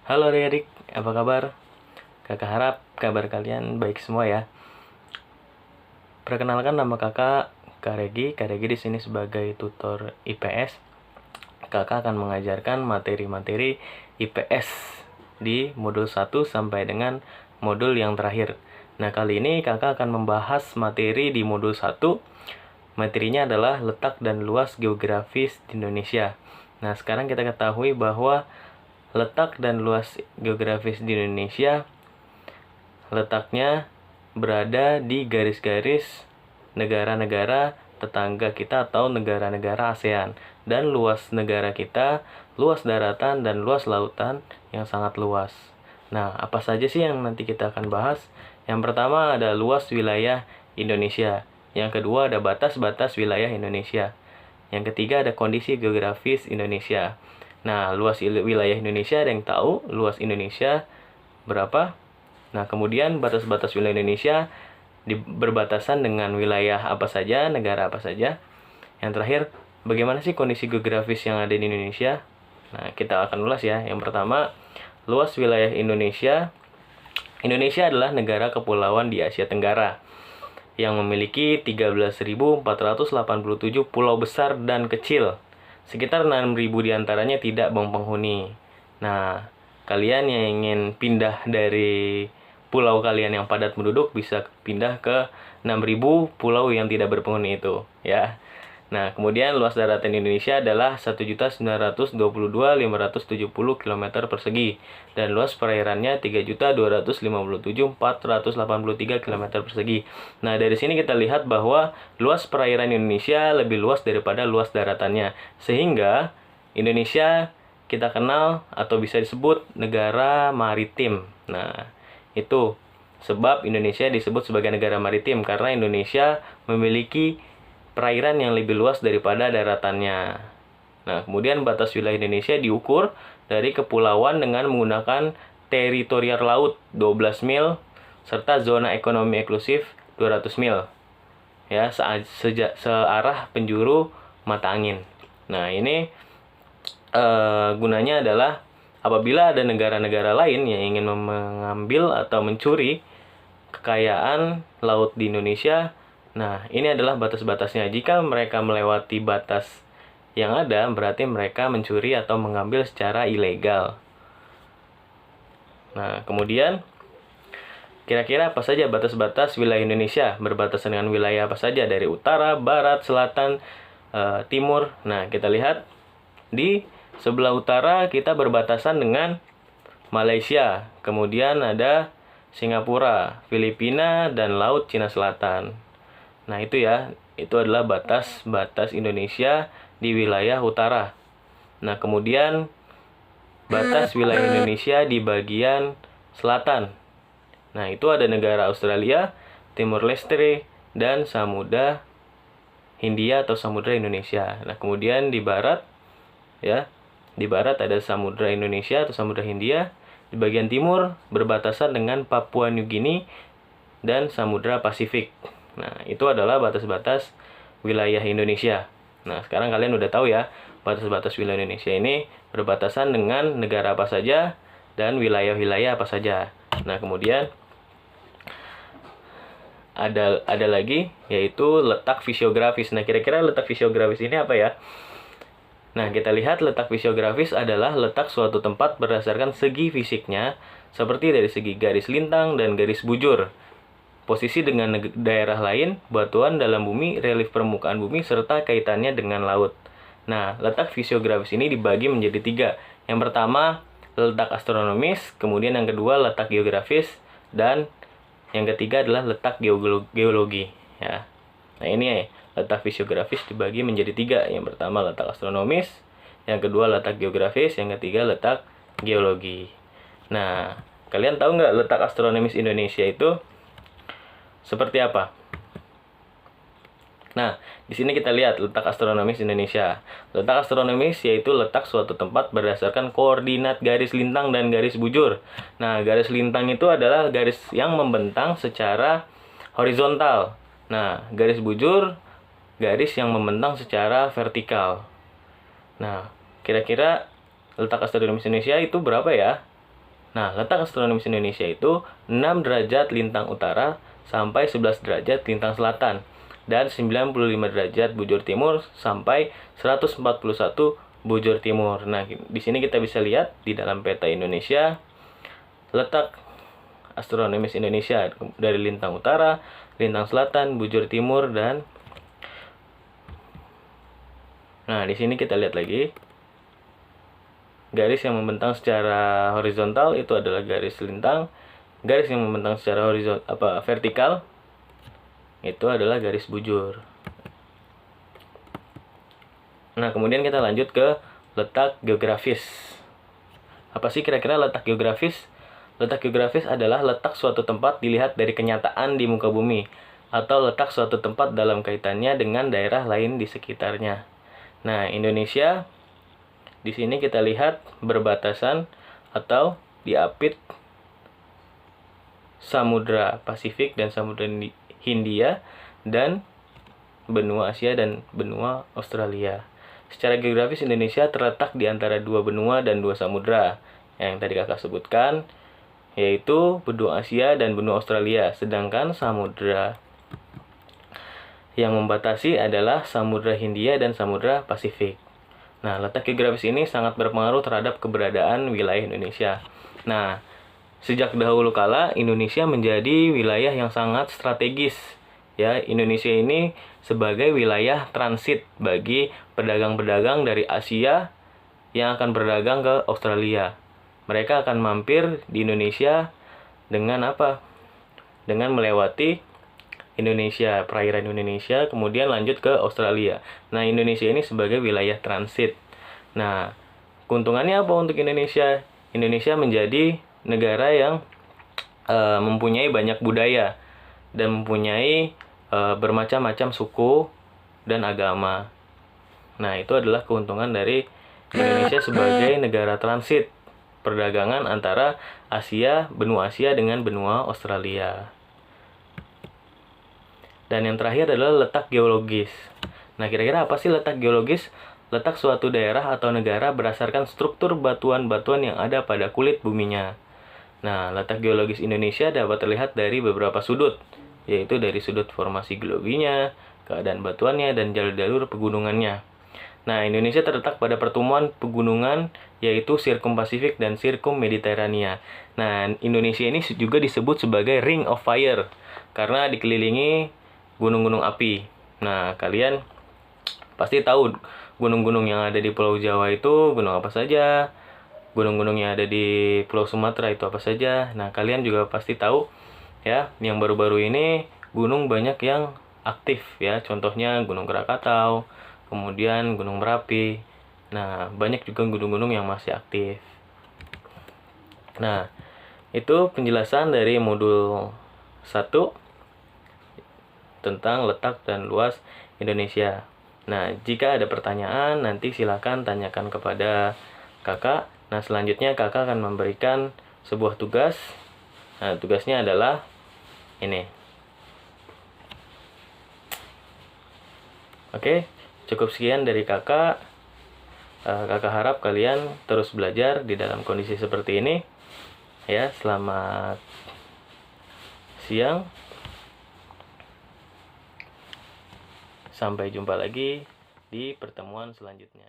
Halo adik-adik, apa kabar? Kakak harap kabar kalian baik semua ya. Perkenalkan nama kakak Kak Regi. Kak Regi di sini sebagai tutor IPS. Kakak akan mengajarkan materi-materi IPS di modul 1 sampai dengan modul yang terakhir. Nah, kali ini kakak akan membahas materi di modul 1. Materinya adalah letak dan luas geografis di Indonesia. Nah, sekarang kita ketahui bahwa letak dan luas geografis di Indonesia letaknya berada di garis-garis negara-negara tetangga kita atau negara-negara ASEAN. Dan luas negara kita, luas daratan dan luas lautan yang sangat luas. Nah, apa saja sih yang nanti kita akan bahas? Yang pertama ada luas wilayah Indonesia. Yang kedua ada batas-batas wilayah Indonesia. Yang ketiga ada kondisi geografis Indonesia. Nah, luas wilayah Indonesia ada yang tahu luas Indonesia berapa? Nah, kemudian batas-batas wilayah Indonesia berbatasan dengan wilayah apa saja, negara apa saja. Yang terakhir, bagaimana sih kondisi geografis yang ada di Indonesia? Nah, kita akan ulas ya. Yang pertama, luas wilayah Indonesia. Indonesia adalah negara kepulauan di Asia Tenggara yang memiliki 13.487 pulau besar dan kecil. Sekitar 6.000 diantaranya tidak berpenghuni. Nah, kalian yang ingin pindah dari pulau kalian yang padat penduduk bisa pindah ke 6.000 pulau yang tidak berpenghuni itu, ya. Nah, kemudian luas daratan Indonesia adalah 1.922.570 km persegi dan luas perairannya 3.257.483 km persegi. Nah, dari sini kita lihat bahwa luas perairan Indonesia lebih luas daripada luas daratannya. Sehingga Indonesia kita kenal atau bisa disebut negara maritim. Nah, itu sebab Indonesia disebut sebagai negara maritim karena Indonesia memiliki perairan yang lebih luas daripada daratannya. Nah, kemudian batas wilayah Indonesia diukur dari kepulauan dengan menggunakan teritorial laut 12 mil serta zona ekonomi eksklusif 200 mil. Ya, searah penjuru mata angin. Nah, ini gunanya adalah apabila ada negara-negara lain yang ingin mengambil atau mencuri kekayaan laut di Indonesia. Nah, ini adalah batas-batasnya. Jika mereka melewati batas yang ada, berarti mereka mencuri atau mengambil secara ilegal. Nah, kemudian kira-kira apa saja batas-batas wilayah Indonesia? Berbatasan dengan wilayah apa saja dari utara, barat, selatan, timur. Nah, kita lihat di sebelah utara kita berbatasan dengan Malaysia. Kemudian ada Singapura, Filipina, dan Laut Cina Selatan. Nah, itu ya, itu adalah batas-batas Indonesia di wilayah utara. Nah, kemudian batas wilayah Indonesia di bagian selatan. Nah, itu ada negara Australia, Timur Leste, dan Samudra Hindia atau Samudra Indonesia. Nah, kemudian di barat, ya, di barat ada Samudra Indonesia atau Samudra Hindia. Di bagian timur berbatasan dengan Papua New Guinea dan Samudra Pasifik. Nah, itu adalah batas-batas wilayah Indonesia. Nah, sekarang kalian udah tahu ya, batas-batas wilayah Indonesia ini berbatasan dengan negara apa saja dan wilayah-wilayah apa saja. Nah, kemudian ada lagi yaitu letak fisiografis. Nah, kira-kira letak fisiografis ini apa ya? Nah, kita lihat letak fisiografis adalah letak suatu tempat berdasarkan segi fisiknya, seperti dari segi garis lintang dan garis bujur, posisi dengan daerah lain, batuan dalam bumi, relief permukaan bumi, serta kaitannya dengan laut. Nah, letak fisiografis ini dibagi menjadi 3. Yang pertama, letak astronomis, kemudian yang kedua, letak geografis, dan yang ketiga adalah letak geologi. Ya. Nah, ini letak fisiografis dibagi menjadi 3. Yang pertama, letak astronomis, yang kedua, letak geografis, yang ketiga, letak geologi. Nah, kalian tahu nggak letak astronomis Indonesia itu seperti apa? Nah, di sini kita lihat letak astronomis Indonesia. Letak astronomis yaitu letak suatu tempat berdasarkan koordinat garis lintang dan garis bujur. Nah, garis lintang itu adalah garis yang membentang secara horizontal. Nah, garis bujur garis yang membentang secara vertikal. Nah, kira-kira letak astronomis Indonesia itu berapa ya? Nah, letak astronomis Indonesia itu 6 derajat lintang utara sampai 11 derajat lintang selatan dan 95 derajat bujur timur sampai 141 bujur timur. Nah, di sini kita bisa lihat di dalam peta Indonesia letak astronomis Indonesia dari lintang utara, lintang selatan, bujur timur dan nah, di sini kita lihat lagi. Garis yang membentang secara horizontal itu adalah garis lintang. Garis yang membentang secara vertikal itu adalah garis bujur. Nah, kemudian kita lanjut ke letak geografis. Apa sih kira-kira letak geografis? Letak geografis adalah letak suatu tempat dilihat dari kenyataan di muka bumi, atau letak suatu tempat dalam kaitannya dengan daerah lain di sekitarnya. Nah, Indonesia di sini kita lihat berbatasan atau diapit Samudra Pasifik dan Samudra Hindia dan benua Asia dan benua Australia. Secara geografis Indonesia terletak di antara dua benua dan dua samudra yang tadi kakak sebutkan, yaitu benua Asia dan benua Australia. Sedangkan samudra yang membatasi adalah Samudra Hindia dan Samudra Pasifik. Nah, letak geografis ini sangat berpengaruh terhadap keberadaan wilayah Indonesia. Nah, sejak dahulu kala Indonesia menjadi wilayah yang sangat strategis. Ya, Indonesia ini sebagai wilayah transit bagi pedagang-pedagang dari Asia yang akan berdagang ke Australia. Mereka akan mampir di Indonesia dengan apa? Dengan melewati Indonesia, perairan Indonesia, kemudian lanjut ke Australia. Nah, Indonesia ini sebagai wilayah transit. Nah, keuntungannya apa untuk Indonesia? Indonesia menjadi negara yang mempunyai banyak budaya dan mempunyai bermacam-macam suku dan agama. Nah, itu adalah keuntungan dari Indonesia sebagai negara transit perdagangan antara benua Asia dengan benua Australia. Dan yang terakhir adalah letak geologis. Nah, kira-kira apa sih letak geologis? Letak suatu daerah atau negara berdasarkan struktur batuan-batuan yang ada pada kulit buminya. Nah, letak geologis Indonesia dapat terlihat dari beberapa sudut, yaitu dari sudut formasi geologinya, keadaan batuannya, dan jalur-jalur pegunungannya. Nah, Indonesia terletak pada pertemuan pegunungan, yaitu Sirkum Pasifik dan Sirkum Mediterania. Nah, Indonesia ini juga disebut sebagai Ring of Fire, karena dikelilingi gunung-gunung api. Nah, kalian pasti tahu gunung-gunung yang ada di Pulau Jawa itu gunung apa saja, gunung-gunung yang ada di Pulau Sumatera itu apa saja. Nah, kalian juga pasti tahu ya, yang baru-baru ini gunung banyak yang aktif ya, contohnya Gunung Krakatau, kemudian Gunung Merapi. Nah, banyak juga gunung-gunung yang masih aktif. Nah, itu penjelasan dari modul 1 tentang letak dan luas Indonesia. Nah, jika ada pertanyaan, nanti silakan tanyakan kepada kakak. Nah, selanjutnya kakak akan memberikan sebuah tugas. Nah, tugasnya adalah ini. Oke, cukup sekian dari kakak. Kakak harap kalian terus belajar di dalam kondisi seperti ini. Ya, selamat siang. Sampai jumpa lagi di pertemuan selanjutnya.